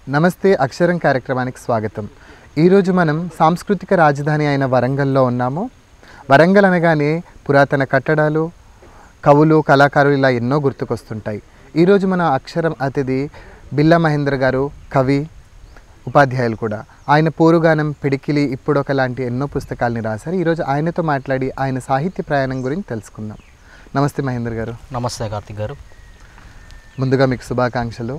నమస్తే అక్షరం కార్యక్రమానికి స్వాగతం. ఈరోజు మనం సాంస్కృతిక రాజధాని అయిన వరంగల్లో ఉన్నాము. వరంగల్ అనగానే పురాతన కట్టడాలు, కవులు, కళాకారులు ఇలా ఎన్నో గుర్తుకొస్తుంటాయి. ఈరోజు మన అక్షరం అతిథి బిల్లా మహేంద్ర గారు, కవి, ఉపాధ్యాయులు కూడా. ఆయన పోరుగానం, పిడికిలి, ఇప్పుడొక లాంటి ఎన్నో పుస్తకాలని రాశారు. ఈరోజు ఆయనతో మాట్లాడి ఆయన సాహిత్య ప్రయాణం గురించి తెలుసుకుందాం. నమస్తే మహేంద్ర గారు. నమస్తే కార్తిక్ గారు. ముందుగా మీకు శుభాకాంక్షలు.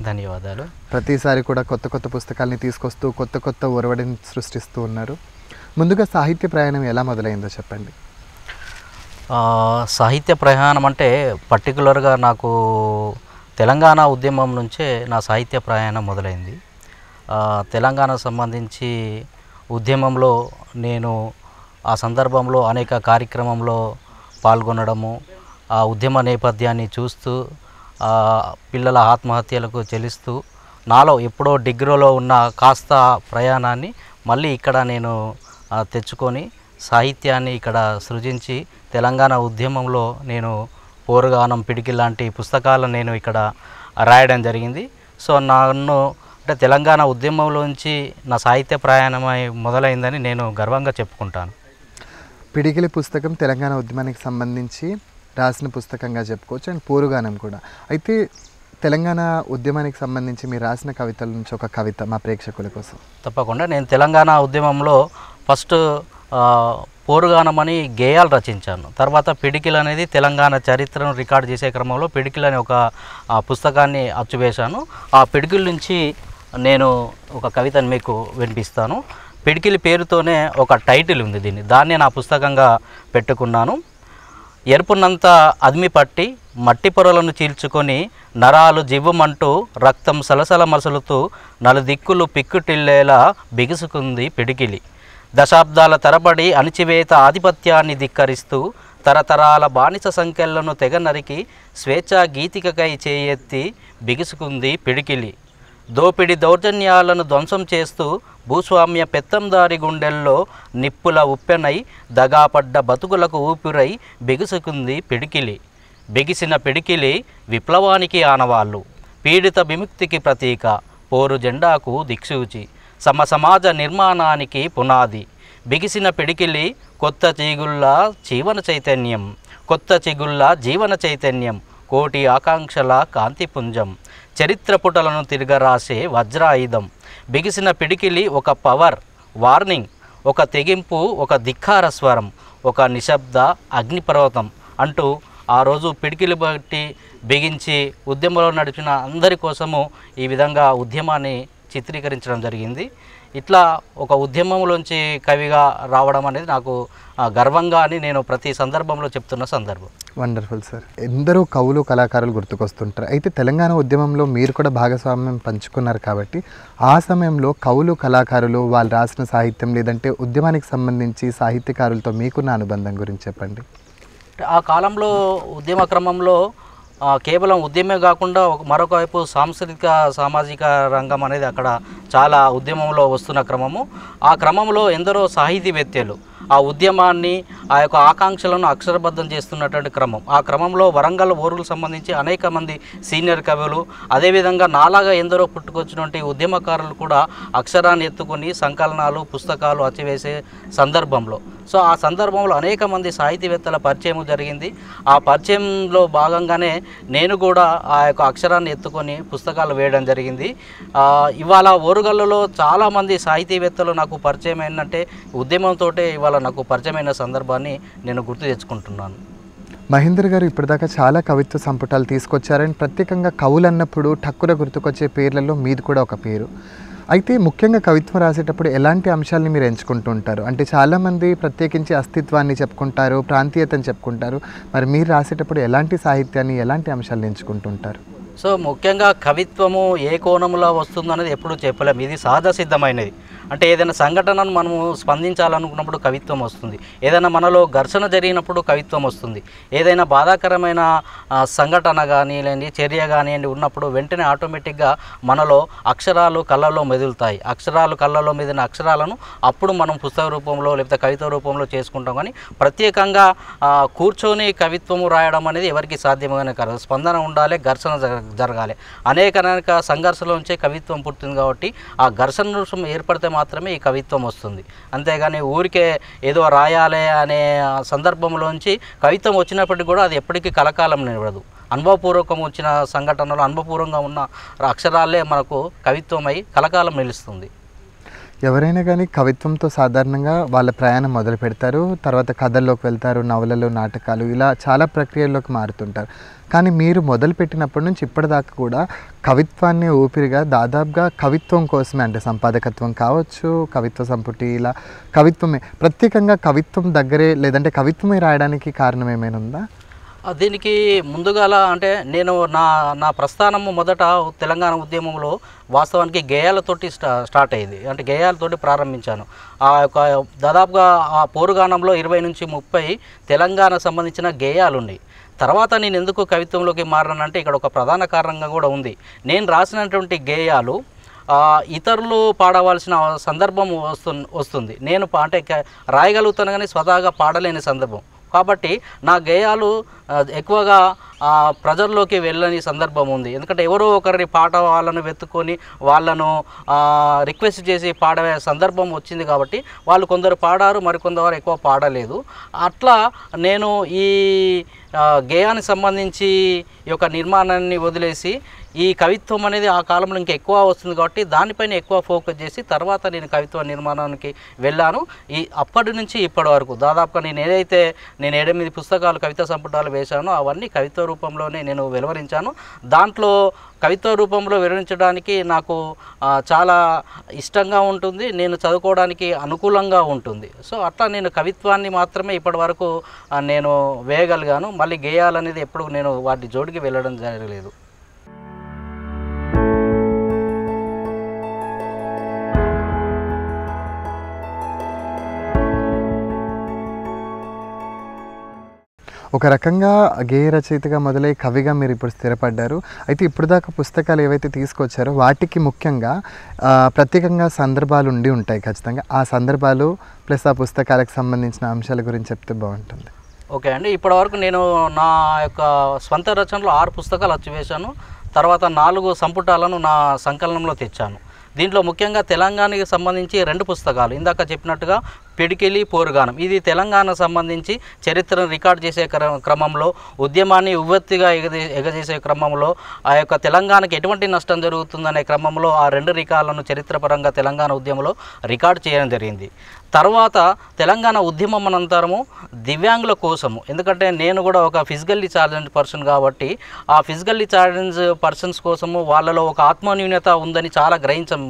ధన్యవాదాలు. ప్రతిసారి కూడా కొత్త కొత్త పుస్తకాలని తీసుకొస్తూ కొత్త కొత్త ఒరవడిని సృష్టిస్తూ ఉన్నారు. ముందుగా సాహిత్య ప్రయాణం ఎలా మొదలైందో చెప్పండి. సాహిత్య ప్రయాణం అంటే పర్టికులర్గా నాకు తెలంగాణ ఉద్యమం నుంచే నా సాహిత్య ప్రయాణం మొదలైంది. తెలంగాణకు సంబంధించి ఉద్యమంలో నేను ఆ సందర్భంలో అనేక కార్యక్రమంలో పాల్గొనడము, ఆ ఉద్యమ నేపథ్యాన్ని చూస్తూ పిల్లల ఆత్మహత్యలకు చెల్లిస్తూ నాలో ఎప్పుడో డిగ్రీలో ఉన్న కాస్త ప్రయాణాన్ని మళ్ళీ ఇక్కడ నేను తెచ్చుకొని సాహిత్యాన్ని ఇక్కడ సృజించి తెలంగాణ ఉద్యమంలో నేను పోరుగానం, పిడికిలి లాంటి పుస్తకాలను నేను ఇక్కడ రాయడం జరిగింది. సో నన్ను అంటే తెలంగాణ ఉద్యమంలోంచి నా సాహిత్య ప్రయాణమై మొదలైందని నేను గర్వంగా చెప్పుకుంటాను. పిడికిలి పుస్తకం తెలంగాణ ఉద్యమానికి సంబంధించి రాసిన పుస్తకంగా చెప్పుకోవచ్చు, అండ్ పోరుగానం కూడా. అయితే తెలంగాణ ఉద్యమానికి సంబంధించి మీరు రాసిన కవితల నుంచి ఒక కవిత మా ప్రేక్షకుల కోసం. తప్పకుండా. నేను తెలంగాణ ఉద్యమంలో ఫస్ట్ పోరుగానం అని గేయాలు రచించాను. తర్వాత పిడికిలి అనేది తెలంగాణ చరిత్రను రికార్డు చేసే క్రమంలో పిడికిలి అనే ఒక పుస్తకాన్ని అచ్చువేశాను. ఆ పిడికిలి నుంచి నేను ఒక కవితను మీకు వినిపిస్తాను. పిడికిలి పేరుతోనే ఒక టైటిల్ ఉంది, దాన్ని నా పుస్తకంగా పెట్టుకున్నాను. ఎరుపునంతా అదిమి పట్టి మట్టి పొరలను చీల్చుకొని నరాలు జివ్వమంటూ రక్తం సలసల మసలుతూ నలుదిక్కులు పిక్కుటిల్లేలా బిగుసుకుంది పిడికిలి. దశాబ్దాల తరబడి అణిచివేత ఆధిపత్యాన్ని ధిక్కరిస్తూ తరతరాల బానిస సంఖ్యలను తెగ నరికి స్వేచ్ఛా గీతికకై చేయెత్తి బిగుసుకుంది పిడికిలి. దోపిడి దౌర్జన్యాలను ధ్వంసం చేస్తూ భూస్వామ్య పెత్తందారి గుండెల్లో నిప్పుల ఉప్పెనై దగాపడ్డ బతుకులకు ఊపిరై బిగుసుకుంది పిడికిలి. బిగిసిన పిడికిలి విప్లవానికి ఆనవాళ్ళు, పీడిత విముక్తికి ప్రతీక, పోరు జెండాకు దిక్సూచి, సమాజ నిర్మాణానికి పునాది. బిగిసిన పిడికిలి కొత్త చిగుళ్ళ జీవన చైతన్యం, కోటి ఆకాంక్షల కాంతిపుంజం, చరిత్ర పుటలను తిరగరాసే వజ్రాయుధం. బిగిసిన పిడికిలి ఒక పవర్ వార్నింగ్, ఒక తెగింపు, ఒక ధిక్కార స్వరం, ఒక నిశ్శబ్ద అగ్నిపర్వతం అంటూ ఆ రోజు పిడికిలి బట్టి బిగించి ఉద్యమంలో నడిచిన అందరి కోసము ఈ విధంగా ఉద్యమాన్ని చిత్రీకరించడం జరిగింది. ఇట్లా ఒక ఉద్యమంలోంచి కవిగా రావడం అనేది నాకు గర్వంగా అని నేను ప్రతి సందర్భంలో చెప్తున్న సందర్భం. Wonderful sir. ఎందరో కవులు, కళాకారులు గుర్తుకొస్తుంటారు. అయితే తెలంగాణ ఉద్యమంలో మీరు కూడా భాగస్వామ్యం పంచుకున్నారు కాబట్టి ఆ సమయంలో కవులు, కళాకారులు వాళ్ళు రాసిన సాహిత్యం లేదంటే ఉద్యమానికి సంబంధించి సాహిత్యకారులతో మీకున్న అనుబంధం గురించి చెప్పండి. ఆ కాలంలో ఉద్యమ క్రమంలో కేవలం ఉద్యమే కాకుండా మరొక వైపు సాంస్కృతిక సామాజిక రంగం అనేది అక్కడ చాలా ఉద్యమంలో వస్తున్న క్రమము. ఆ క్రమంలో ఎందరో సాహితీవేత్తలు ఆ ఉద్యమాన్ని, ఆ యొక్క ఆకాంక్షలను అక్షరబద్ధం చేస్తున్నటువంటి క్రమం. ఆ క్రమంలో వరంగల్ ఓరుకు సంబంధించి అనేక మంది సీనియర్ కవులు, అదేవిధంగా నాలాగా ఎందరో పుట్టుకొచ్చినటువంటి ఉద్యమకారులు కూడా అక్షరాన్ని ఎత్తుకొని సంకలనాలు, పుస్తకాలు అచ్చివేసే సందర్భంలో, సో ఆ సందర్భంలో అనేక మంది సాహితీవేత్తల పరిచయం జరిగింది. ఆ పరిచయంలో భాగంగానే నేను కూడా ఆ యొక్క అక్షరాన్ని ఎత్తుకొని పుస్తకాలు వేయడం జరిగింది. ఇవాళ ఓరుగల్లులో చాలామంది సాహితీవేత్తలు నాకు పరిచయం ఏంటంటే ఉద్యమంతో ఇవాళ నాకు పరిచయమైన సందర్భాన్ని నేను గుర్తు తెచ్చుకుంటున్నాను. మహేంద్ర గారు ఇప్పటిదాకా చాలా కవిత్వ సంపుటాలు తీసుకొచ్చారని ప్రత్యేకంగా కవులు అన్నప్పుడు టక్కున గుర్తుకొచ్చే పేర్లలో మీది కూడా ఒక పేరు. అయితే ముఖ్యంగా కవిత్వం రాసేటప్పుడు ఎలాంటి అంశాలని మీరు ఎంచుకుంటూ ఉంటారు? అంటే చాలామంది ప్రత్యేకించి అస్తిత్వాన్ని చెప్పుకుంటారు, ప్రాంతీయతని చెప్పుకుంటారు. మరి మీరు రాసేటప్పుడు ఎలాంటి సాహిత్యాన్ని, ఎలాంటి అంశాలను ఎంచుకుంటుంటారు? సో ముఖ్యంగా కవిత్వము ఏ కోణంలో వస్తుందనేది ఎప్పుడూ చెప్పలేము. ఇది సహజ సిద్ధమైనది. అంటే ఏదైనా సంఘటనను మనము స్పందించాలనుకున్నప్పుడు కవిత్వం వస్తుంది, ఏదైనా మనలో ఘర్షణ జరిగినప్పుడు కవిత్వం వస్తుంది, ఏదైనా బాధాకరమైన సంఘటన కానీ లేని చర్య కానివ్వండి ఉన్నప్పుడు వెంటనే ఆటోమేటిక్గా మనలో అక్షరాలు కళ్ళలో మెదులుతాయి. అక్షరాలు కళ్ళలో మెదిలిన అక్షరాలను అప్పుడు మనం పుస్తక రూపంలో లేకపోతే కవిత రూపంలో చేసుకుంటాం. కానీ ప్రత్యేకంగా కూర్చొని కవిత్వము రాయడం అనేది ఎవరికి సాధ్యమైన కాదు. స్పందన ఉండాలి, ఘర్షణ జరగాలి. జరగాలి. అనేక సంఘర్షణ నుంచే కవిత్వం పుట్టింది కాబట్టి ఆ ఘర్షణ రూపం ఏర్పడితే మాత్రమే ఈ కవిత్వం వస్తుంది. అంతేగాని ఊరికే ఏదో రాయాలి అనే సందర్భంలోంచి కవిత్వం వచ్చినప్పటికీ కూడా అది ఎప్పటికీ కలకాలం నిలబడదు. అనుభవపూర్వకం వచ్చిన సంఘటనలు, అనుభవపూర్వకంగా ఉన్న అక్షరాలే మనకు కవిత్వమై కలకాలం నిలుస్తుంది. ఎవరైనా కానీ కవిత్వంతో సాధారణంగా వాళ్ళ ప్రయాణం మొదలు పెడతారు, తర్వాత కథల్లోకి వెళ్తారు, నవలలు, నాటకాలు, ఇలా చాలా ప్రక్రియల్లోకి మారుతుంటారు. కానీ మీరు మొదలుపెట్టినప్పటి నుంచి ఇప్పటిదాకా కూడా కవిత్వాన్ని ఊపిరిగా దాదాపుగా కవిత్వం కోసమే, అంటే సంపాదకత్వం కావచ్చు, కవిత్వ సంపుటి, ఇలా కవిత్వమే ప్రత్యేకంగా కవిత్వం దగ్గరే, లేదంటే కవిత్వమే రాయడానికి కారణం ఏమైనా ఉందా? దీనికి ముందుగాల అంటే నేను నా ప్రస్థానము మొదట తెలంగాణ ఉద్యమంలో వాస్తవానికి గేయాలతోటి స్టార్ట్ అయ్యింది. అంటే గేయాలతోటి ప్రారంభించాను. ఆ యొక్క దాదాపుగా ఆ పోరుగానంలో 20 నుంచి 30 తెలంగాణ సంబంధించిన గేయాలు ఉన్నాయి. తర్వాత నేను ఎందుకు కవిత్వంలోకి మారానంటే ఇక్కడ ఒక ప్రధాన కారణంగా కూడా ఉంది. నేను రాసినటువంటి గేయాలు ఇతరులు పాడవలసిన సందర్భం వస్తుంది. నేను అంటే రాయగలుగుతాను కానీ స్వతహాగా పాడలేని సందర్భం. కాబట్టి నా గేయాలు ఎక్కువగా ప్రజల్లోకి వెళ్ళని సందర్భం ఉంది. ఎందుకంటే ఎవరో ఒకరి పాట వాళ్ళను వెతుక్కొని వాళ్ళను రిక్వెస్ట్ చేసి పాడే సందర్భం వచ్చింది కాబట్టి వాళ్ళు కొందరు పాడారు, మరికొందరు ఎక్కువ పాడలేదు. అట్లా నేను ఈ గేయానికి సంబంధించి ఈ యొక్క నిర్మాణాన్ని వదిలేసి ఈ కవిత్వం అనేది ఆ కాలంలో ఇంకా ఎక్కువ వస్తుంది కాబట్టి దానిపైన ఎక్కువ ఫోకస్ చేసి తర్వాత నేను కవిత్వ నిర్మాణానికి వెళ్ళాను. అప్పటి నుంచి ఇప్పటి వరకు దాదాపుగా నేను 8 పుస్తకాలు, కవితా సంపుటాలు వేశానో అవన్నీ కవిత్వ రూపంలోనే నేను వెలువరించాను. దాంట్లో కవిత్వ రూపంలో వివరించడానికి నాకు చాలా ఇష్టంగా ఉంటుంది, నేను చదువుకోవడానికి అనుకూలంగా ఉంటుంది. సో అట్లా నేను కవిత్వాన్ని మాత్రమే ఇప్పటి వరకు నేను వేయగలిగాను. మళ్ళీ గేయాలనేది ఎప్పుడు నేను వాటి జోడికి వెళ్ళడం జరగలేదు. ఒక రకంగా గేయ రచయితగా మొదలై కవిగా మీరు ఇప్పుడు స్థిరపడ్డారు. అయితే ఇప్పుడు దాకా పుస్తకాలు ఏవైతే తీసుకొచ్చారో వాటికి ముఖ్యంగా ప్రత్యేకంగా సందర్భాలు ఉండి ఉంటాయి ఖచ్చితంగా. ఆ సందర్భాలు ప్లస్ ఆ పుస్తకాలకు సంబంధించిన అంశాల గురించి చెప్తే బాగుంటుంది. ఓకే అండి, ఇప్పటివరకు నేను నా యొక్క స్వంత రచనలో 6 పుస్తకాలు అచ్చివేశాను. తర్వాత 4 సంపుటాలను నా సంకలనంలో తెచ్చాను. దీంట్లో ముఖ్యంగా తెలంగాణకి సంబంధించి 2 పుస్తకాలు, ఇందాక చెప్పినట్టుగా పిడికిలి, పోరుగానం. ఇది తెలంగాణకు సంబంధించి చరిత్రను రికార్డ్ చేసే క్రమంలో, ఉద్యమాన్ని ఉవ్వెత్తిగా ఎగజేసే క్రమంలో, ఆ యొక్క తెలంగాణకి ఎటువంటి నష్టం జరుగుతుందనే క్రమంలో ఆ 2 రికార్డులను చరిత్రపరంగా తెలంగాణ ఉద్యమంలో రికార్డు చేయడం జరిగింది. తర్వాత తెలంగాణ ఉద్యమం అనంతరము దివ్యాంగుల కోసము, ఎందుకంటే నేను కూడా ఒక ఫిజికల్లీ ఛాలెంజ్ పర్సన్ కాబట్టి ఆ ఫిజికల్లీ ఛాలెంజ్ పర్సన్స్ కోసము వాళ్ళలో ఒక ఆత్మన్యూన్యత ఉందని చాలా గ్రహించడం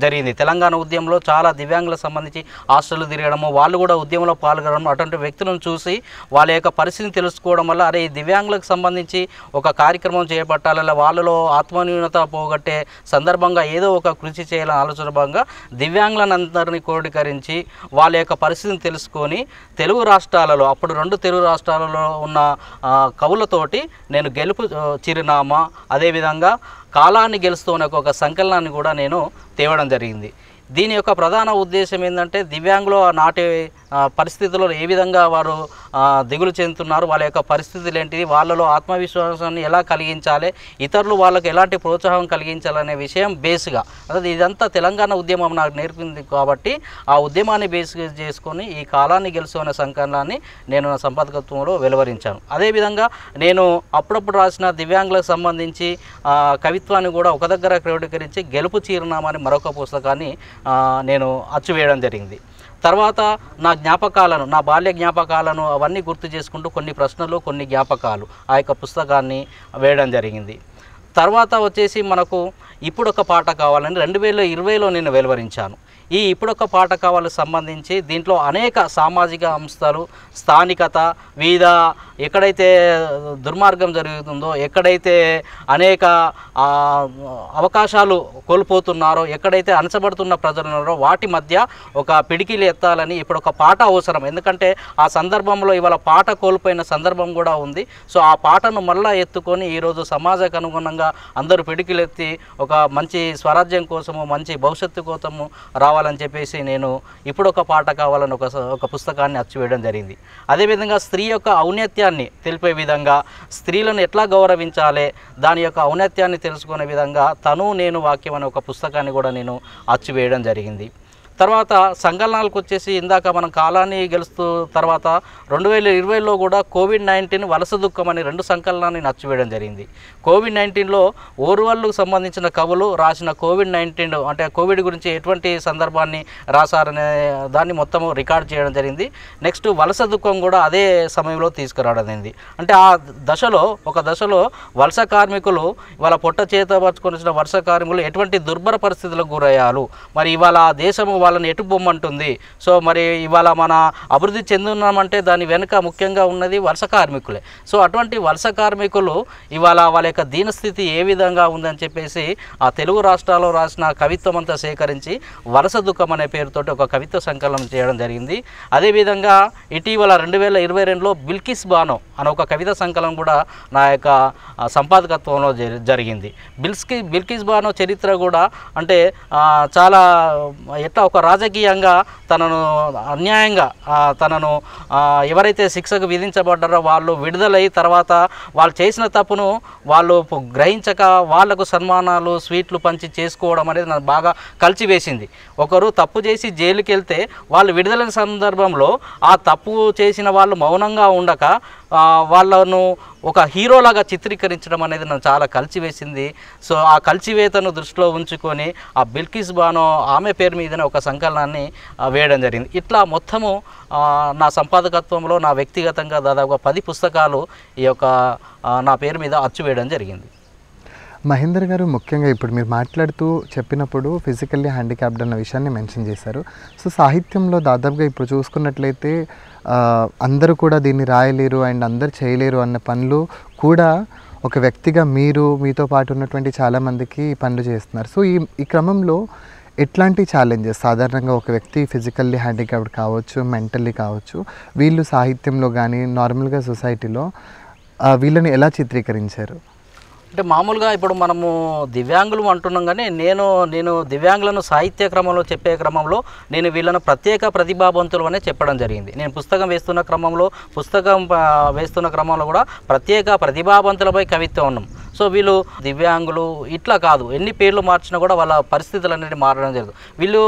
జరిగింది. తెలంగాణ ఉద్యమంలో చాలా దివ్యాంగులకు సంబంధించి హాస్టల్ తిరగడము, వాళ్ళు కూడా ఉద్యమంలో పాల్గొనడం, అటువంటి వ్యక్తులను చూసి వాళ్ళ యొక్క పరిస్థితిని తెలుసుకోవడం వల్ల అరే ఈ దివ్యాంగులకు సంబంధించి ఒక కార్యక్రమం చేపట్టాల, వాళ్ళలో ఆత్మన్యూనత పోగొట్టే సందర్భంగా ఏదో ఒక కృషి చేయాలని ఆలోచన భాగంగా దివ్యాంగులందరినీ క్రోడీకరించి వాళ్ళ యొక్క పరిస్థితిని తెలుసుకొని తెలుగు రాష్ట్రాలలో, అప్పుడు 2 తెలుగు రాష్ట్రాలలో ఉన్న కవులతోటి నేను గెలుపు చిరునామా, అదేవిధంగా కాలాన్ని గెలుస్తూనే ఒక సంకలనాన్ని కూడా నేను తేవడం జరిగింది. దీని యొక్క ప్రధాన ఉద్దేశం ఏంటంటే దివ్యాంగులు నాటి పరిస్థితుల్లో ఏ విధంగా వారు దిగులు చెందుతున్నారు, వాళ్ళ యొక్క పరిస్థితులు ఏంటిది, వాళ్ళలో ఆత్మవిశ్వాసాన్ని ఎలా కలిగించాలి, ఇతరులు వాళ్ళకి ఎలాంటి ప్రోత్సాహం కలిగించాలనే విషయం బేస్గా, అదే ఇదంతా తెలంగాణ ఉద్యమం నాకు నేర్పింది కాబట్టి ఆ ఉద్యమాన్ని బేస్ చేసుకొని ఈ కాలాన్ని గెలుచుకునే సంకలనాన్ని నేను నా సంపాదకత్వంలో వెలువరించాను. అదేవిధంగా నేను అప్పుడప్పుడు రాసిన దివ్యాంగులకు సంబంధించి కవిత్వాన్ని కూడా ఒక దగ్గర క్రోడీకరించి గెలుపు చిరునామా అని మరొక పుస్తకాన్ని నేను అచ్చువేయడం జరిగింది. తర్వాత నా జ్ఞాపకాలను, నా బాల్య జ్ఞాపకాలను అవన్నీ గుర్తు చేసుకుంటూ కొన్ని ప్రశ్నలు, కొన్ని జ్ఞాపకాలు ఆ యొక్క పుస్తకాన్ని వేయడం జరిగింది. తర్వాత వచ్చేసి మనకు ఇప్పుడొక పాట కావాలని 2020లో నేను వెలువరించాను. ఈ ఇప్పుడొక పాట కావాలకు సంబంధించి దీంట్లో అనేక సామాజిక అంశాలు, స్థానికత, వివిధ ఎక్కడైతే దుర్మార్గం జరుగుతుందో, ఎక్కడైతే అనేక అవకాశాలు కోల్పోతున్నారో, ఎక్కడైతే అణచబడుతున్న ప్రజలు ఉన్నారో వాటి మధ్య ఒక పిడికిలు ఎత్తాలని ఇప్పుడు ఒక పాట అవసరం. ఎందుకంటే ఆ సందర్భంలో ఇవాళ పాట కోల్పోయిన సందర్భం కూడా ఉంది. సో ఆ పాటను మళ్ళా ఎత్తుకొని ఈరోజు సమాజకు అనుగుణంగా విధంగా అందరూ పిడికిలెత్తి ఒక మంచి స్వరాజ్యం కోసము మంచి భవిష్యత్తు కోసము రావాలని చెప్పేసి నేను ఇప్పుడు ఒక పాట కావాలని ఒక పుస్తకాన్ని అచ్చువేయడం జరిగింది. అదేవిధంగా స్త్రీ యొక్క ఔన్నత్యాన్ని తెలిపే విధంగా, స్త్రీలను ఎట్లా గౌరవించాలి దాని యొక్క ఔన్నత్యాన్ని తెలుసుకునే విధంగా తను నేను వాక్యం అనే ఒక పుస్తకాన్ని కూడా నేను అచ్చువేయడం జరిగింది. తర్వాత సంకలనాలకు వచ్చేసి ఇందాక మనం కాలాన్ని గెలుస్తూ తర్వాత 2020లో కూడా కోవిడ్-19 వలస దుఃఖం అనే 2 సంకలనాన్ని నచ్చివేయడం జరిగింది. కోవిడ్-19లో ఓర్వల్లుకు సంబంధించిన కవులు రాసిన కోవిడ్-19 అంటే కోవిడ్ గురించి ఎటువంటి సందర్భాన్ని రాశారనే దాన్ని మొత్తము రికార్డ్ చేయడం జరిగింది. నెక్స్ట్ వలస దుఃఖం కూడా అదే సమయంలో తీసుకురావడం జరిగింది. అంటే ఆ ఒక దశలో వలస కార్మికులు వాళ్ళ పొట్ట చేతపరుచుకొని వచ్చిన వలస కార్మికులు ఎటువంటి దుర్భర పరిస్థితులకు గురయ్యారు, మరి ఇవాళ దేశము వాళ్ళని ఎటు బొమ్మంటుంది. సో మరి ఇవాళ మన అభివృద్ధి చెందున్నామంటే దాని వెనుక ముఖ్యంగా ఉన్నది వలస కార్మికులే. సో అటువంటి వలస కార్మికులు ఇవాళ వాళ్ళ యొక్క దీనస్థితి ఏ విధంగా ఉందని చెప్పేసి ఆ తెలుగు రాష్ట్రాల్లో రాసిన కవిత్వం అంతా సేకరించి వలస దుఃఖం అనే పేరుతోటి ఒక కవిత్వ సంకలనం చేయడం జరిగింది. అదేవిధంగా ఇటీవల 2022లో బిల్కిస్ బానో అనే ఒక కవిత సంకలనం కూడా నా యొక్క సంపాదకత్వంలో జరిగింది. బిల్కిస్ బానో చరిత్ర కూడా అంటే చాలా ఎట్లా ఒక రాజకీయంగా తనను అన్యాయంగా తనను ఎవరైతే శిక్షకు విధించబడ్డారో వాళ్ళు విడుదలై తర్వాత వాళ్ళు చేసిన తప్పును వాళ్ళు గ్రహించక వాళ్లకు సన్మానాలు స్వీట్లు పంచి చేసుకోవడం అనేది నాకు బాగా కలిచివేసింది. ఒకరు తప్పు చేసి జైలుకి వెళ్తే వాళ్ళు విడుదలైన సందర్భంలో ఆ తప్పు చేసిన వాళ్ళు మౌనంగా ఉండక వాళ్ళను ఒక హీరోలాగా చిత్రీకరించడం అనేది నన్ను చాలా కలిచివేసింది. సో ఆ కలిచివేతను దృష్టిలో ఉంచుకొని ఆ బిల్కిస్ బానో ఆమె పేరు మీదనే ఒక సంకలనాన్ని వేయడం జరిగింది. ఇట్లా మొత్తము నా సంపాదకత్వంలో నా వ్యక్తిగతంగా దాదాపుగా 10 పుస్తకాలు ఈ యొక్క నా పేరు మీద అచ్చు వేయడం జరిగింది. మహేందర్ గారు, ముఖ్యంగా ఇప్పుడు మీరు మాట్లాడుతూ చెప్పినప్పుడు ఫిజికల్లీ హ్యాండిక్యాప్డ్ అన్న విషయాన్ని మెన్షన్ చేశారు. సో సాహిత్యంలో దాదాపుగా ఇప్పుడు చూసుకున్నట్లయితే అందరూ కూడా దీన్ని రాయలేరు అండ్ అందరు చేయలేరు అన్న పనులు కూడా ఒక వ్యక్తిగా మీతో పాటు ఉన్నటువంటి చాలామందికి పనులు చేస్తున్నారు. సో ఈ క్రమంలో ఎట్లాంటి ఛాలెంజెస్ సాధారణంగా ఒక వ్యక్తి ఫిజికల్లీ హ్యాండిక్యాప్డ్ కావచ్చు, మెంటల్లీ కావచ్చు, వీళ్ళు సాహిత్యంలో కానీ నార్మల్గా సొసైటీలో వీళ్ళని ఎలా చిత్రీకరించారు? అంటే మామూలుగా ఇప్పుడు మనము దివ్యాంగులు అంటున్నాం, కానీ నేను దివ్యాంగులను సాహిత్య క్రమంలో చెప్పే క్రమంలో నేను వీళ్ళను ప్రత్యేక ప్రతిభావంతులు అనే చెప్పడం జరిగింది. నేను పుస్తకం వేస్తున్న క్రమంలో కూడా ప్రత్యేక ప్రతిభావంతులపై కవిత్వం ఉన్నాం. సో వీళ్ళు దివ్యాంగులు ఇట్లా కాదు, ఎన్ని పేర్లు మార్చినా కూడా వాళ్ళ పరిస్థితులు అనేది మారడం జరుగుతుంది. వీళ్ళు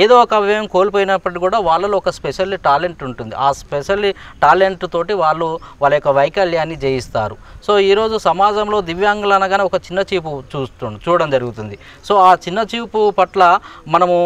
ఏదో ఒక అవయవం కోల్పోయినప్పటికీ కూడా వాళ్ళలో ఒక స్పెషల్లీ టాలెంట్ ఉంటుంది. ఆ స్పెషల్లీ టాలెంట్ తోటి వాళ్ళ యొక్క వైకల్యాన్ని జయిస్తారు. సో ఈరోజు సమాజంలో దివ్యాంగులు అనగానే ఒక చిన్న చూపు చూడడం జరుగుతుంది. సో ఆ చిన్న చూపు పట్ల మనము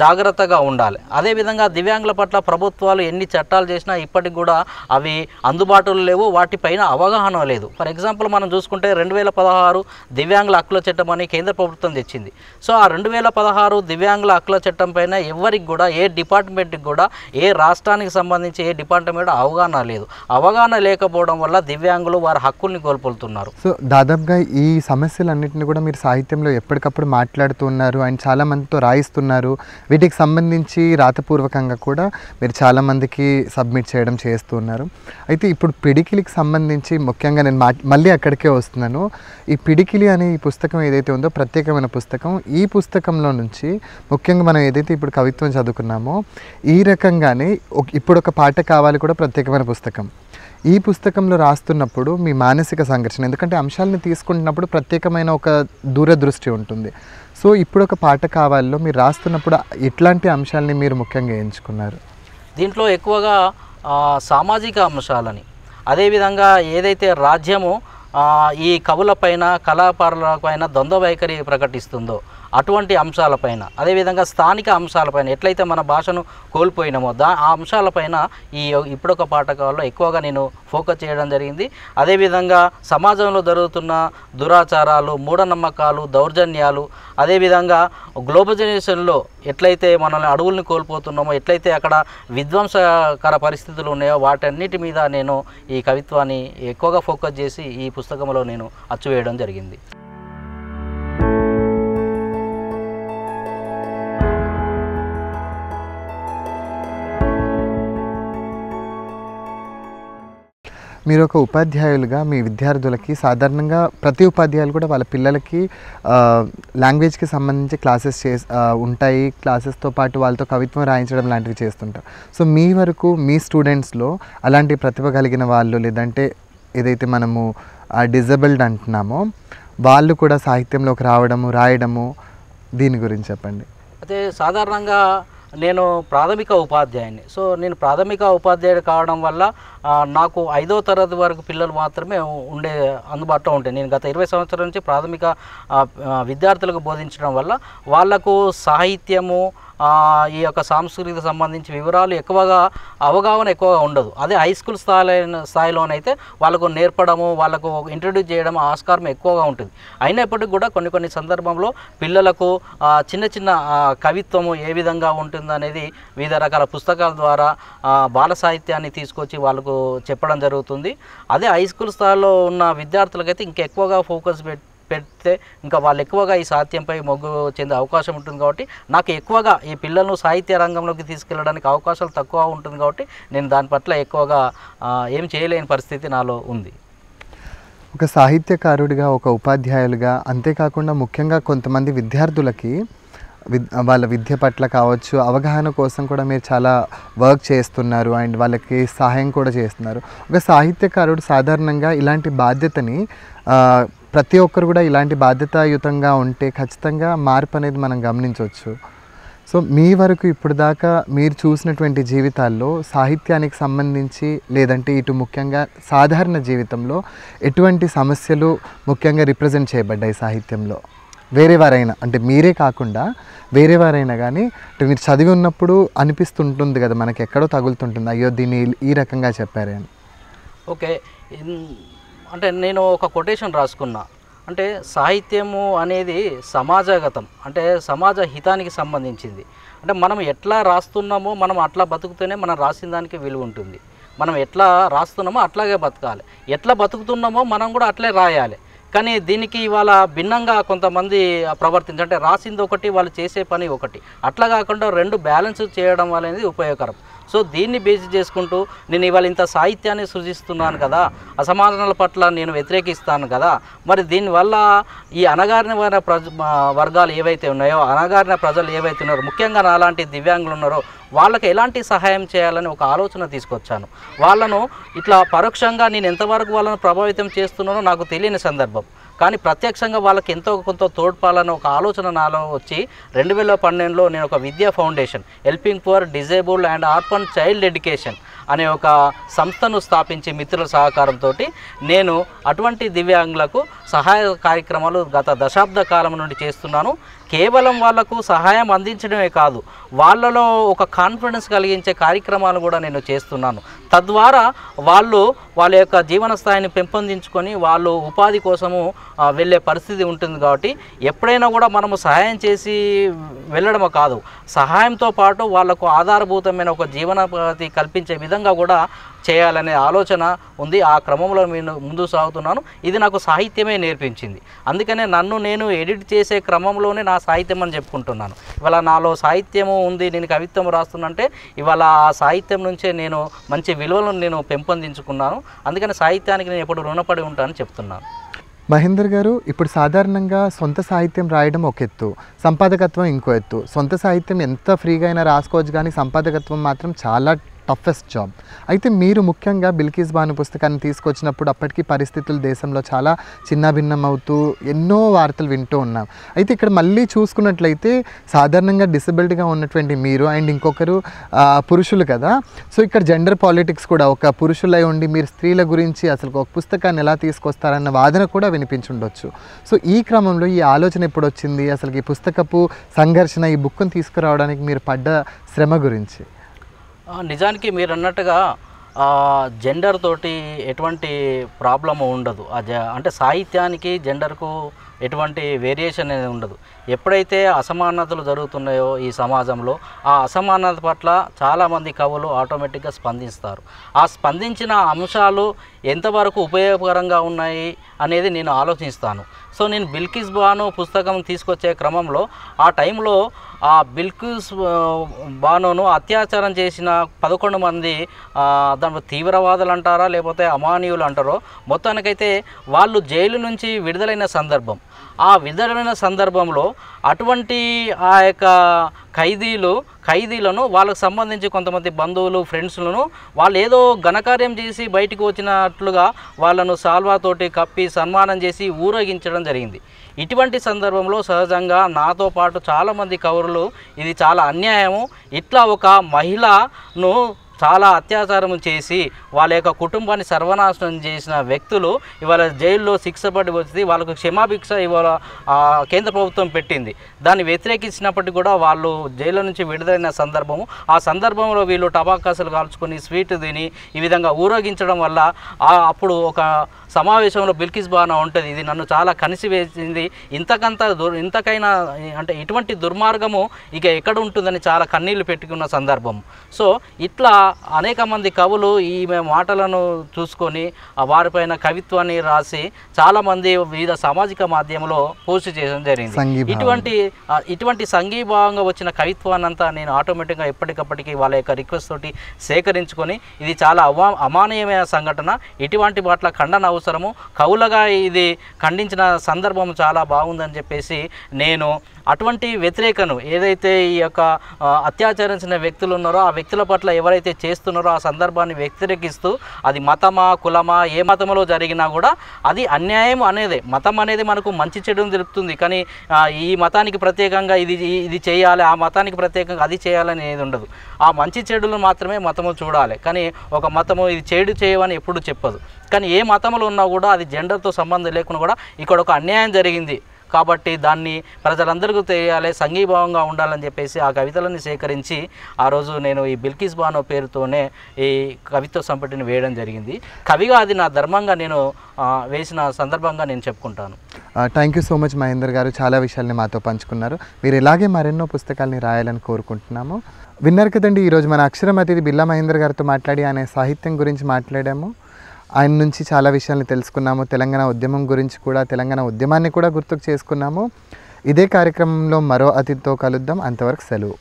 జాగ్రత్తగా ఉండాలి. అదేవిధంగా దివ్యాంగుల పట్ల ప్రభుత్వాలు ఎన్ని చట్టాలు చేసినా ఇప్పటికి కూడా అవి అందుబాటులో లేవు, వాటిపైన అవగాహన లేదు. ఫర్ ఎగ్జాంపుల్ మనం చూసుకుంటే 2016 దివ్యాంగుల హక్కుల చట్టం అని కేంద్ర ప్రభుత్వం తెచ్చింది. సో ఆ 2016 దివ్యాంగుల హక్కుల చట్టం పైన ఎవరికి కూడా ఏ డిపార్ట్మెంట్కి కూడా ఏ రాష్ట్రానికి సంబంధించి ఏ డిపార్ట్మెంట్ అవగాహన లేదు. అవగాహన లేకపోవడం వల్ల దివ్యాంగులు వారి హక్కుల్ని కోల్పోతున్నారు. సో దాదాపుగా ఈ సమస్యలన్నింటినీ కూడా మీరు సాహిత్యంలో ఎప్పటికప్పుడు మాట్లాడుతున్నారు అండ్ చాలామందితో రాయిస్తున్నారు. వీటికి సంబంధించి రాతపూర్వకంగా కూడా మీరు చాలామందికి సబ్మిట్ చేయడం చేస్తున్నారు. అయితే ఇప్పుడు పిడికిలికి సంబంధించి ముఖ్యంగా నేను మళ్ళీ అక్కడికే వస్తున్నాను. ఈ పిడికిలి అనే ఈ పుస్తకం ఏదైతే ఉందో ప్రత్యేకమైన పుస్తకం. ఈ పుస్తకంలో నుంచి ముఖ్యంగా మనం ఏదైతే ఇప్పుడు కవిత్వం చదువుకున్నామో ఈ రకంగానే ఇప్పుడు ఒక పాట కావాలి కూడా ప్రత్యేకమైన పుస్తకం. ఈ పుస్తకంలో రాస్తున్నప్పుడు మీ మానసిక సంఘర్షణ, ఎందుకంటే అంశాలను తీసుకుంటున్నప్పుడు ప్రత్యేకమైన ఒక దూరదృష్టి ఉంటుంది. సో ఇప్పుడు ఒక పాట కావాలో మీరు రాస్తున్నప్పుడు ఎట్లాంటి అంశాలని మీరు ముఖ్యంగా ఎంచుకున్నారు? దీంట్లో ఎక్కువగా సామాజిక అంశాలని, అదేవిధంగా ఏదైతే రాజ్యము ఈ కవులపైన కళాకారులపైన ద్వంద్వ వైఖరి ప్రకటిస్తుందో అటువంటి అంశాలపైన, అదేవిధంగా స్థానిక అంశాలపైన ఎట్లయితే మన భాషను కోల్పోయినామో ఆ అంశాలపైన ఇప్పుడొక పాఠకాల్లో ఎక్కువగా నేను ఫోకస్ చేయడం జరిగింది. అదేవిధంగా సమాజంలో జరుగుతున్న దురాచారాలు, మూఢనమ్మకాలు, దౌర్జన్యాలు, అదేవిధంగా గ్లోబలైజేషన్లో ఎట్లయితే మనల్ని అడవుల్ని కోల్పోతున్నామో, ఎట్లయితే అక్కడ విధ్వంసకర పరిస్థితులు ఉన్నాయో వాటన్నిటి మీద నేను ఈ కవిత్వాన్ని ఎక్కువగా ఫోకస్ చేసి ఈ పుస్తకంలో నేను అచ్చువేయడం జరిగింది. మీరు ఒక ఉపాధ్యాయులుగా మీ విద్యార్థులకి సాధారణంగా ప్రతి ఉపాధ్యాయులు కూడా వాళ్ళ పిల్లలకి లాంగ్వేజ్కి సంబంధించి క్లాసెస్ ఉంటాయి. క్లాసెస్తో పాటు వాళ్ళతో కవిత్వం రాయించడం లాంటివి చేస్తుంటారు. సో మీ వరకు మీ స్టూడెంట్స్లో అలాంటి ప్రతిభ కలిగిన వాళ్ళు, లేదంటే ఏదైతే మనము డిజబుల్డ్ అంటున్నామో వాళ్ళు కూడా సాహిత్యంలోకి రావడము, రాయడము, దీని గురించి చెప్పండి. అయితే సాధారణంగా నేను ప్రాథమిక ఉపాధ్యాయుని. సో నేను ప్రాథమిక ఉపాధ్యాయుడు కావడం వల్ల నాకు 5వ తరగతి వరకు పిల్లలు మాత్రమే అందుబాటులో ఉంటాయి. నేను గత 20 సంవత్సరాల నుంచి ప్రాథమిక విద్యార్థులకు బోధించడం వల్ల వాళ్లకు సాహిత్యము, ఈ యొక్క సాంస్కృతికి సంబంధించి వివరాలు అవగాహన ఎక్కువగా ఉండదు. అదే హై స్కూల్ స్థాయిలోనైతే వాళ్ళకు నేర్పడము, వాళ్ళకు ఇంట్రడ్యూస్ చేయడం ఆస్కారం ఎక్కువగా ఉంటుంది. అయినప్పటికీ కూడా కొన్ని సందర్భంలో పిల్లలకు చిన్న చిన్న కవిత్వము ఏ విధంగా ఉంటుంది అనేది వివిధ రకాల పుస్తకాల ద్వారా బాల సాహిత్యాన్ని తీసుకొచ్చి వాళ్ళకు చెప్పడం జరుగుతుంది. అదే హై స్కూల్ స్థాయిలో ఉన్న విద్యార్థులకైతే ఇంకెక్కువగా ఫోకస్ పెడితే ఇంకా వాళ్ళు ఎక్కువగా ఈ సాహిత్యంపై మొగ్గు చెందే అవకాశం ఉంటుంది. కాబట్టి నాకు ఎక్కువగా ఈ పిల్లలను సాహిత్య రంగంలోకి తీసుకెళ్ళడానికి అవకాశాలు తక్కువ ఉంటుంది. కాబట్టి నేను దాని పట్ల ఎక్కువగా ఏం చేయలేని పరిస్థితి నాలో ఉంది. ఒక సాహిత్యకారుడిగా, ఒక ఉపాధ్యాయులుగా, అంతేకాకుండా ముఖ్యంగా కొంతమంది విద్యార్థులకి వాళ్ళ విద్య పట్ల కావచ్చు, అవగాహన కోసం కూడా మీరు చాలా వర్క్ చేస్తున్నారు అండ్ వాళ్ళకి సహాయం కూడా చేస్తున్నారు. ఒక సాహిత్యకారుడు సాధారణంగా ఇలాంటి బాధ్యతని ప్రతి ఒక్కరు కూడా ఇలాంటి బాధ్యతాయుతంగా ఉంటే ఖచ్చితంగా మార్పు అనేది మనం గమనించవచ్చు. సో మీ వరకు ఇప్పుడు దాకా మీరు చూసినటువంటి జీవితాల్లో సాహిత్యానికి సంబంధించి, లేదంటే ఇటు ముఖ్యంగా సాధారణ జీవితంలో ఎటువంటి సమస్యలు ముఖ్యంగా రిప్రజెంట్ చేయబడ్డాయి సాహిత్యంలో? వేరే వారైనా, అంటే మీరే కాకుండా వేరే వారైనా కానీ, అంటే మీరు చదివి ఉన్నప్పుడు అనిపిస్తుంటుంది కదా, మనకి ఎక్కడో తగులుతుంటుంది, అయ్యో దీన్ని ఈ రకంగా చెప్పారే అని. ఓకే, అంటే నేను ఒక కొటేషన్ రాసుకున్నా. అంటే సాహిత్యము అనేది సమాజగతం, అంటే సమాజ హితానికి సంబంధించింది. అంటే మనం ఎట్లా రాస్తున్నామో మనం అట్లా బతుకుతూనే మనం రాసిన దానికి విలువ ఉంటుంది. మనం ఎట్లా రాస్తున్నామో అట్లాగే బతకాలి, ఎట్లా బతుకుతున్నామో మనం కూడా అట్లే రాయాలి. కానీ దీనికి ఇవాళ భిన్నంగా కొంతమంది ప్రవర్తించారు. రాసింది ఒకటి, వాళ్ళు చేసే పని ఒకటి. అట్లా కాకుండా రెండు బ్యాలెన్స్ చేయడం అనేది ఉపయోగకరం. సో దీన్ని బేస్ చేసుకుంటూ నేను ఇవాళ ఇంత సాహిత్యాన్ని సృజిస్తున్నాను కదా, అసమానతల పట్ల నేను వ్యతిరేకిస్తాను కదా, మరి దీనివల్ల ఈ అణగారిన వర్గాలు ఏవైతే ఉన్నాయో, అణగారిన ప్రజలు ఏవైతే ఉన్నారో, ముఖ్యంగా నాలాంటి దివ్యాంగులు ఉన్నారో వాళ్ళకి ఎలాంటి సహాయం చేయాలని ఒక ఆలోచన తీసుకొచ్చాను. వాళ్ళను ఇట్లా పరోక్షంగా నేను ఎంతవరకు వాళ్ళను ప్రభావితం చేస్తున్నానో నాకు తెలియని సందర్భం, కానీ ప్రత్యక్షంగా వాళ్ళకి ఎంతో కొంత తోడ్పాలని ఒక ఆలోచన నాలో వచ్చి 2012లో నేను ఒక విద్యా foundation, helping for disabled and orphan child education అనే ఒక సంస్థను స్థాపించి మిత్రుల సహకారంతో నేను అటువంటి దివ్యాంగులకు సహాయ కార్యక్రమాలు గత దశాబ్ద కాలం నుండి చేస్తున్నాను. కేవలం వాళ్లకు సహాయం అందించడమే కాదు, వాళ్ళలో ఒక కాన్ఫిడెన్స్ కలిగించే కార్యక్రమాలు కూడా నేను చేస్తున్నాను. తద్వారా వాళ్ళ యొక్క జీవన స్థాయిని పెంపొందించుకొని వాళ్ళు ఉపాధి కోసము వెళ్ళే పరిస్థితి ఉంటుంది. కాబట్టి ఎప్పుడైనా కూడా మనము సహాయం చేసి వెళ్ళడమే కాదు, సహాయంతో పాటు వాళ్లకు ఆధారభూతమైన ఒక జీవనోపాధి కల్పించే విధంగా కూడా చేయాలనే ఆలోచన ఉంది. ఆ క్రమంలో నేను ముందుకు సాగుతున్నాను. ఇది నాకు సాహిత్యమే నేర్పించింది. అందుకనే నన్ను నేను ఎడిట్ చేసే క్రమంలోనే నా సాహిత్యం అని చెప్పుకుంటున్నాను. ఇవాళ నాలో సాహిత్యము ఉంది, నేను కవిత్వం రాస్తున్నంటే ఇవాళ ఆ సాహిత్యం నుంచే నేను మంచి విలువలను నేను పెంపొందించుకున్నాను. అందుకని సాహిత్యానికి నేను ఎప్పుడు రుణపడి ఉంటానని చెప్తున్నాను. మహేందర్ గారు, ఇప్పుడు సాధారణంగా సొంత సాహిత్యం రాయడం ఒక ఎత్తు, సంపాదకత్వం ఇంకో ఎత్తు. సొంత సాహిత్యం ఎంత ఫ్రీగా అయినా రాసుకోవచ్చు, కానీ సంపాదకత్వం మాత్రం చాలా టఫెస్ట్ జాబ్. అయితే మీరు ముఖ్యంగా బిల్కిస్ బాను పుస్తకాన్ని తీసుకొచ్చినప్పుడు అప్పటికి పరిస్థితులు దేశంలో చాలా చిన్నభిన్నం అవుతూ ఎన్నో వార్తలు వింటూ ఉన్నాం. అయితే ఇక్కడ మళ్ళీ చూసుకున్నట్లయితే సాధారణంగా డిసబిలిటీగా ఉన్నటువంటి మీరు అండ్ ఇంకొకరు పురుషులు కదా, సో ఇక్కడ జెండర్ పాలిటిక్స్ కూడా, ఒక పురుషులై ఉండి మీరు స్త్రీల గురించి అసలు ఒక పుస్తకాన్ని ఎలా తీసుకొస్తారన్న వాదన కూడా వినిపించుండొచ్చు. సో ఈ క్రమంలో ఈ ఆలోచన ఎప్పుడు వచ్చింది, అసలు ఈ పుస్తకపు సంఘర్షణ, ఈ బుక్ను తీసుకురావడానికి మీరు పడ్డ శ్రమ గురించి? నిజానికి మీరు అన్నట్టుగా జెండర్ తోటి ఎటువంటి ప్రాబ్లము ఉండదు. అంటే సాహిత్యానికి జెండర్కు ఎటువంటి వేరియేషన్ అనేది ఉండదు. ఎప్పుడైతే అసమానతలు జరుగుతున్నాయో ఈ సమాజంలో, ఆ అసమానత పట్ల చాలామంది కవులు ఆటోమేటిక్గా స్పందిస్తారు. ఆ స్పందించిన అంశాలు ఎంతవరకు ఉపయోగకరంగా ఉన్నాయి అనేది నేను ఆలోచిస్తాను. సో నేను బిల్కిస్ బాను పుస్తకం తీసుకొచ్చే క్రమంలో ఆ టైంలో ఆ బిల్కిస్ బానును అత్యాచారం చేసిన 11 మంది దాని తీవ్రవాదులు అంటారా లేకపోతే అమానీయులు అంటారో, మొత్తానికైతే వాళ్ళు జైలు నుంచి విడుదలైన సందర్భం. ఆ విడుదలైన సందర్భంలో అటువంటి ఆ యొక్క ఖైదీలను వాళ్ళకు సంబంధించి కొంతమంది బంధువులు ఫ్రెండ్స్లను వాళ్ళు ఏదో ఘనకార్యం చేసి బయటికి వచ్చినట్లుగా వాళ్ళను సాల్వాతోటి కప్పి సన్మానం చేసి ఊరేగించడం జరిగింది. ఇటువంటి సందర్భంలో సహజంగా నాతో పాటు చాలామంది కవులు ఇది చాలా అన్యాయము, ఇట్లా ఒక మహిళను చాలా అత్యాచారం చేసి వాళ్ళ యొక్క కుటుంబాన్ని సర్వనాశనం చేసిన వ్యక్తులు ఇవాళ జైల్లో శిక్ష పడి వచ్చి వాళ్ళకు క్షమాభిక్ష ఇవాళ కేంద్ర ప్రభుత్వం పెట్టింది. దాన్ని వ్యతిరేకించినప్పటికీ కూడా వాళ్ళు జైలు నుంచి విడుదలైన సందర్భము, ఆ సందర్భంలో వీళ్ళు టబాకాసులు కాల్చుకొని స్వీట్ తిని ఈ విధంగా ఊరేగించడం వల్ల అప్పుడు ఒక సమావేశంలో బిల్కిస్ బాను ఉంటుంది, ఇది నన్ను చాలా కనిసివేసింది, ఇంతకైనా అంటే ఇటువంటి దుర్మార్గము ఇక ఎక్కడ ఉంటుందని చాలా కన్నీళ్లు పెట్టుకున్న సందర్భం. సో ఇట్లా అనేక మంది కవులు ఈమె మాటలను చూసుకొని వారిపైన కవిత్వాన్ని రాసి చాలామంది వివిధ సామాజిక మాధ్యమంలో పోస్ట్ చేయడం జరిగింది. ఇటువంటి సంఘీభావంగా వచ్చిన కవిత్వాన్ని అంతా నేను ఆటోమేటిక్గా ఎప్పటికప్పటికి వాళ్ళ యొక్క రిక్వెస్ట్ తోటి సేకరించుకొని, ఇది చాలా అమానీయమైన సంఘటన, ఇటువంటి వాట్ల ఖండన అవసరము, కవులుగా ఇది ఖండించిన సందర్భం చాలా బాగుందని చెప్పేసి నేను అటువంటి వ్యతిరేకను ఏదైతే ఈ యొక్క అత్యాచరించిన వ్యక్తులు ఉన్నారో ఆ వ్యక్తుల పట్ల ఎవరైతే చేస్తున్నారో ఆ సందర్భాన్ని వ్యతిరేకిస్తూ, అది మతమా కులమా ఏ మతంలో జరిగినా కూడా అది అన్యాయం అనేదే. మతం అనేది మనకు మంచి చెడును తెలుపుతుంది, కానీ ఈ మతానికి ప్రత్యేకంగా ఇది చేయాలి, ఆ మతానికి ప్రత్యేకంగా అది చేయాలని ఏది ఉండదు. ఆ మంచి చెడులు మాత్రమే మతము చూడాలి, కానీ ఒక మతము ఇది చెడు చేయవని ఎప్పుడు చెప్పదు. కానీ ఏ మతంలో ఉన్నా కూడా అది జెండర్తో సంబంధం లేకుండా కూడా ఇక్కడ ఒక అన్యాయం జరిగింది కాబట్టి దాన్ని ప్రజలందరికీ తెలియాలి, సంఘీభావంగా ఉండాలని చెప్పేసి ఆ కవితలను సేకరించి ఆ రోజు నేను ఈ బిల్కిస్ బాను పేరుతోనే ఈ కవిత్వ సంపుటిని వేయడం జరిగింది. కవిగా అది నా ధర్మంగా నేను వేసిన సందర్భంగా నేను చెప్పుకుంటాను. Thank you so much Mahender గారు, చాలా విషయాల్ని మాతో పంచుకున్నారు. మీరు ఇలాగే మరెన్నో పుస్తకాలని రాయాలని కోరుకుంటున్నాము. విన్నారు కదండి, ఈరోజు మన అక్షరం అతిథి బిల్లా మహేందర్ గారితో మాట్లాడి ఆయన సాహిత్యం గురించి మాట్లాడాము. ఆయన నుంచి చాలా విషయాలను తెలుసుకున్నాము. తెలంగాణ ఉద్యమం గురించి కూడా, తెలంగాణ ఉద్యమాన్ని కూడా గుర్తుకు చేసుకున్నాము. ఇదే కార్యక్రమంలో మరో అతిథితో కలుద్దాం. అంతవరకు సెలవు.